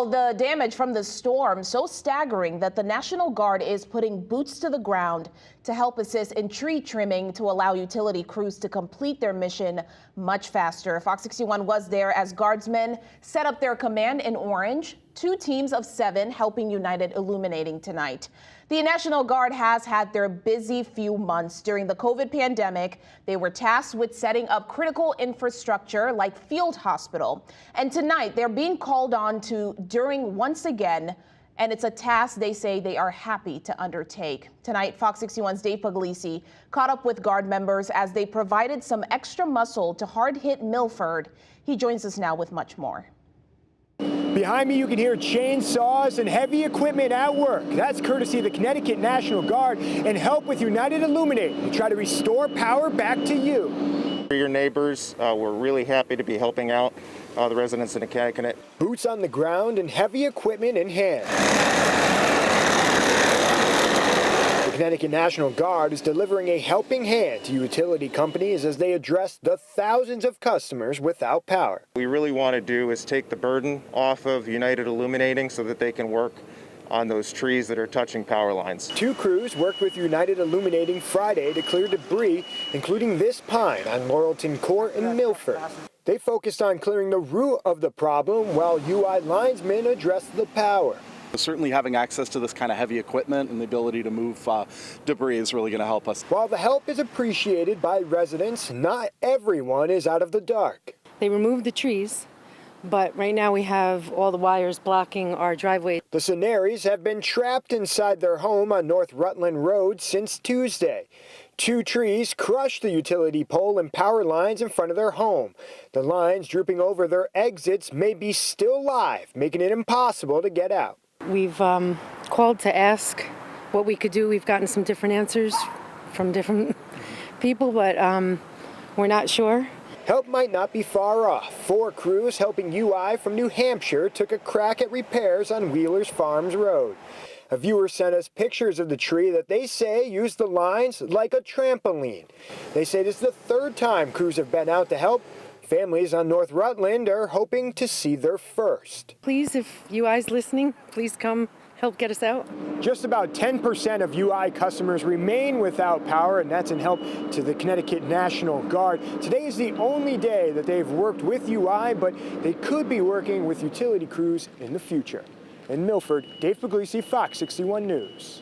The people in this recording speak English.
The damage from the storm so staggering that the National Guard is putting boots to the ground to help assist in tree trimming to allow utility crews to complete their mission much faster. Fox 61 was there as Guardsmen set up their command in Orange. 2 teams of 7 helping United illuminating tonight. The National Guard has had their busy few months during the COVID pandemic. They were tasked with setting up critical infrastructure like field hospital. And tonight they're being called on to during once again. And it's a task they say they are happy to undertake. Tonight, Fox 61's Dave Puglisi caught up with Guard members as they provided some extra muscle to hard-hit Milford. He joins us now with much more. Behind me, you can hear chainsaws and heavy equipment at work. That's courtesy of the Connecticut National Guard and help with United Illuminate to try to restore power back to you. For your neighbors, we're really happy to be helping out the residents in Connecticut. Boots on the ground and heavy equipment in hand. The Connecticut National Guard is delivering a helping hand to utility companies as they address the thousands of customers without power. What we really want to do is take the burden off of United Illuminating so that they can work on those trees that are touching power lines. 2 crews worked with United Illuminating Friday to clear debris, including this pine on Laurelton Court in Milford. They focused on clearing the root of the problem while UI linesmen addressed the power. Certainly having access to this kind of heavy equipment and the ability to move debris is really going to help us. While the help is appreciated by residents, not everyone is out of the dark. They removed the trees, but right now we have all the wires blocking our driveway. The Soneris have been trapped inside their home on North Rutland Road since Tuesday. 2 trees crushed the utility pole and power lines in front of their home. The lines drooping over their exits may be still live, making it impossible to get out. We've called to ask what we could do. We've gotten some different answers from different people, but we're not sure. Help might not be far off. 4 crews helping UI from New Hampshire took a crack at repairs on Wheeler's Farms Road. A viewer sent us pictures of the tree that they say used the lines like a trampoline. They say this is the 3rd time crews have been out to help. Families on North Rutland are hoping to see their first. Please, if UI's listening, please come help get us out. Just about 10% of UI customers remain without power, and that's in help to the Connecticut National Guard. Today is the only day that they've worked with UI, but they could be working with utility crews in the future. In Milford, Dave Puglisi, Fox 61 News.